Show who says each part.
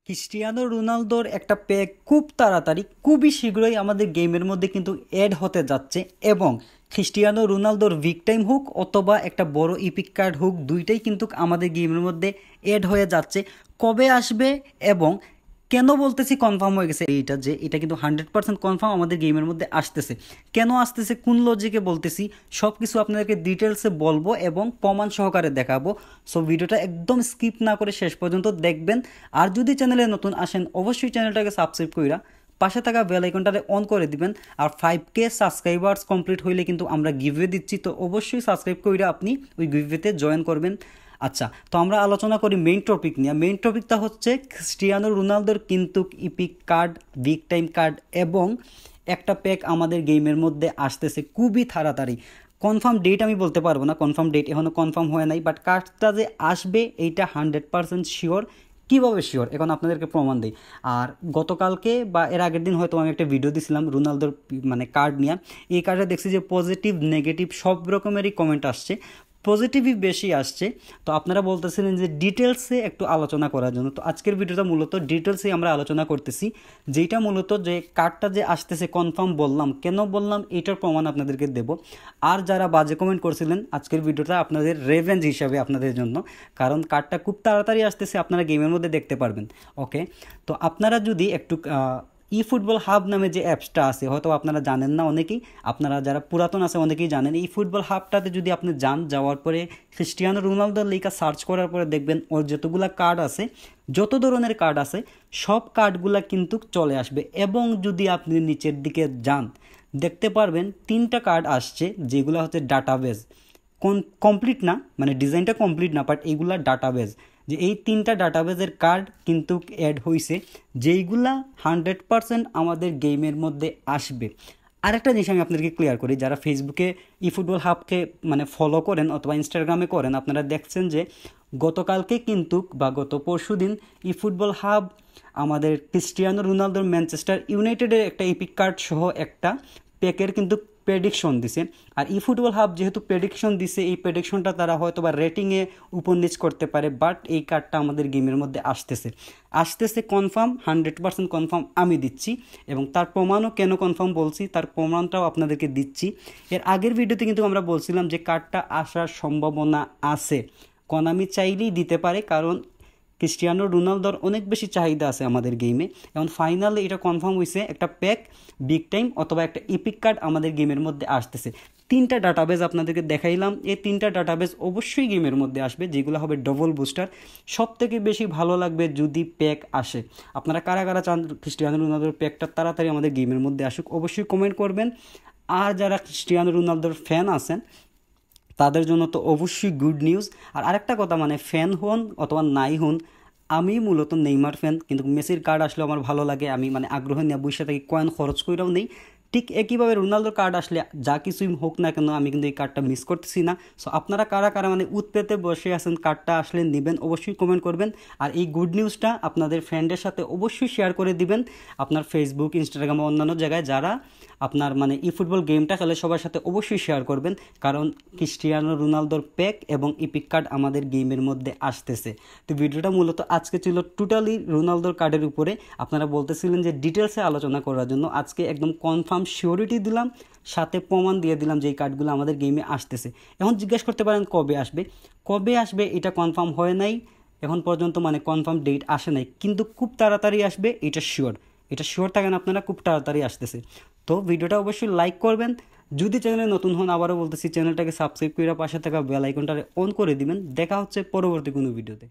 Speaker 1: Cristiano রোনালদোর একটা pack খুব তাড়াতাড়ি খুবই শীঘ্রই আমাদের গেমের মধ্যে কিন্তু অ্যাড হতে যাচ্ছে এবং ক্রিস্টিয়ানো রোনালদোর বিগ টাইম হুক অথবা একটা বড় ইপিক কার্ড হুক দুইটাই কিন্তু আমাদের গেমের মধ্যে অ্যাড হয়ে যাচ্ছে। কবে আসবে এবং কেন বলতেছি কনফার্ম হয়ে গেছে এইটা যে এটা কিন্তু 100% কনফার্ম আমাদের গেমের মধ্যে আসতেছে। কেন আসতেছে, কোন লজিকে বলতেছি, সব কিছু আপনাদেরকে ডিটেলসে বলবো এবং প্রমাণ সহকারে দেখাবো। সো ভিডিওটা একদম স্কিপ না করে শেষ পর্যন্ত দেখবেন। আর যদি চ্যানেলে নতুন আসেন অবশ্যই চ্যানেলটাকে সাবস্ক্রাইব কইরা পাশে থাকা বেল আইকনটারে অন করে দিবেন। আর 5K সাবস্ক্রাইবার্স কমপ্লিট হইলে কিন্তু আমরা গিভওয়ে দিচ্ছি, তো অবশ্যই সাবস্ক্রাইব কইরা আপনি ওই গিভওয়েতে জয়েন করবেন। আচ্ছা, তো আমরা আলোচনা করি মেইন টপিক নিয়ে। মেইন টপিকটা হচ্ছে ক্রিস্টিয়ানো রোনালদোর কিন্তু epic card, big time card এবং একটা প্যাক আমাদের গেমের মধ্যে আসতেছে খুবই তাড়াতাড়ি। কনফার্ম ডেট আমি বলতে পারবো না, কনফার্ম ডেট এখনও কনফার্ম হয় নাই, বাট কার্ডটা যে আসবে এইটা 100% শিওর। কীভাবে শিওর এখন আপনাদেরকে প্রমাণ দিই। আর গতকালকে বা এর আগের দিন হয়তো আমি একটা ভিডিও দিছিলাম রোনালদোর মানে কার্ড নিয়ে। এই কার্ডে দেখছি যে পজিটিভ নেগেটিভ সব রকমেরই কমেন্ট আসছে, পজিটিভই বেশি আসছে। তো আপনারা বলতেছিলেন যে ডিটেলসে একটু আলোচনা করার জন্য, তো আজকের ভিডিওটা মূলত ডিটেলসে আমরা আলোচনা করতেছি। যেটা মূলত যে কার্ডটা যে আসতেছে কনফার্ম বললাম, কেন বললাম এটার প্রমাণ আপনাদেরকে দেব। আর যারা বাজে কমেন্ট করছিলেন, আজকের ভিডিওটা আপনাদের রেভেঞ্জ হিসাবে আপনাদের জন্য, কারণ কার্ডটা খুব তাড়াতাড়ি আসতেছে, আপনারা গেমের মধ্যে দেখতে পারবেন। ওকে, তো আপনারা যদি একটু ই ফুটবল হাব নামে যে অ্যাপসটা আছে, হয়তো আপনারা জানেন না অনেকেই, আপনারা যারা পুরাতন আছে অনেকেই জানেন। এই ফুটবল হাবটাতে যদি আপনি যাওয়ার পরে ক্রিস্টিয়ানো রোনালদোর লেখা সার্চ করার পরে দেখবেন ওর যতগুলা কার্ড আছে, যত ধরনের কার্ড আছে সব কার্ডগুলা কিন্তু চলে আসবে। এবং যদি আপনি নিচের দিকে যান দেখতে পারবেন 3টা কার্ড আসছে, যেগুলো হচ্ছে ডাটাবেজ। কমপ্লিট না, মানে ডিজাইনটা কমপ্লিট না, বাট এইগুলা ডাটাবেজ। যে এই 3টা ডাটাবেজের কার্ড কিন্তু অ্যাড হয়েছে, যেইগুলা 100% আমাদের গেমের মধ্যে আসবে। আরেকটা জিনিস আমি আপনাদেরকে ক্লিয়ার করি, যারা ফেসবুকে ই ফুটবল হাবকে মানে ফলো করেন অথবা ইনস্টাগ্রামে করেন, আপনারা দেখছেন যে গতকালকে কিন্তু বা গত পরশু দিন ই ফুটবল হাব আমাদের ক্রিস্টিয়ানো রোনালদোর ম্যানচেস্টার ইউনাইটেডের একটা ইপিক কার্ড সহ একটা প্যাকের কিন্তু প্রেডিকশন দিছে। আর ই ফুটবল হাব যেহেতু প্রেডিকশন দিছে, এই প্রেডিকশনটা তারা হয়তো বা রেটিংয়ে উপর নিচ করতে পারে, বাট এই কার্ডটা আমাদের গেমের মধ্যে আসতেছে কনফার্ম, 100% কনফার্ম আমি দিচ্ছি। এবং তার প্রমাণও কেন কনফার্ম বলছি, তার প্রমাণটাও আপনাদেরকে দিচ্ছি। এর আগের ভিডিওতে কিন্তু আমরা বলছিলাম যে কার্ডটা আসার সম্ভাবনা আছে, কনামি চাইলেই দিতে পারে, কারণ ক্রিস্টিয়ানো রোনালদোর অনেক বেশি চাহিদা আছে আমাদের গেমে। এখন ফাইনালি এটা কনফার্ম হয়েছে, একটা প্যাক, বিগ টাইম অথবা একটা ইপিক কার্ড আমাদের গেমের মধ্যে আসতেছে। 3টা ডাটাবেজ আপনাদেরকে দেখাইলাম, এই 3টা ডাটাবেজ অবশ্যই গেমের মধ্যে আসবে, যেগুলো হবে ডবল বুস্টার। সব থেকে বেশি ভালো লাগবে যদি প্যাক আসে। আপনারা কারা কারা চান ক্রিস্টিয়ানো রোনালদোর প্যাকটা তাড়াতাড়ি আমাদের গেমের মধ্যে আসুক, অবশ্যই কমেন্ট করবেন। আর যারা ক্রিস্টিয়ানো রোনালদোর ফ্যান আছেন তাদের জন্য তো অবশ্যই গুড নিউজ। আর আরেকটা কথা, মানে ফ্যান হন অথবা নাই হন, আমি মূলত নেইমার ফ্যান, কিন্তু মেসির কার্ড আসলে আমার ভালো লাগে, আমি মানে আগ্রহ নিয়ে বসে থাকি, কয়েন খরচ করেও নেই। ঠিক একইভাবে রোনালদোর কার্ড আসলে যা কিছুই হোক না কেন আমি কিন্তু এই কার্ডটা মিস করতেছি না। সো আপনারা কারা কারা মানে উৎপেতে বসে আছেন কার্ডটা আসলে নেবেন, অবশ্যই কমেন্ট করবেন। আর এই গুড নিউজটা আপনাদের ফ্রেন্ডের সাথে অবশ্যই শেয়ার করে দিবেন, আপনার ফেসবুক, ইনস্টাগ্রাম, অন্যান্য জায়গায় যারা আপনার মানে ই ফুটবল গেমটা খেলে সবার সাথে অবশ্যই শেয়ার করবেন, কারণ ক্রিস্টিয়ানো রোনালদোর প্যাক এবং ইপিক কার্ড আমাদের গেমের মধ্যে আসতেছে। তো ভিডিওটা মূলত আজকে ছিল টোটালি রোনালদোর কার্ডের উপরে। আপনারা বলতেছিলেন যে ডিটেলসে আলোচনা করার জন্য, আজকে একদম কনফার্ম শিওরিটি দিলাম, সাথে প্রমাণ দিয়ে দিলাম যে এই কার্ডগুলো আমাদের গেমে আসতেছে। এখন জিজ্ঞেস করতে পারেন কবে আসবে এটা কনফার্ম হয় নাই এখন পর্যন্ত, মানে কনফার্ম ডেট আসে নাই, কিন্তু খুব তাড়াতাড়ি আসবে এটা শিওর থাকেন আপনারা, খুব তাড়াতাড়ি আসতেছে। তো ভিডিওটা অবশ্যই লাইক করবেন। যদি চ্যানেলে নতুন হন, আবারও বলতেছি চ্যানেলটাকে সাবস্ক্রাইব করে পাশে থাকা বেল আইকনটা অন করে দিবেন। দেখা হচ্ছে পরবর্তী কোনো ভিডিওতে।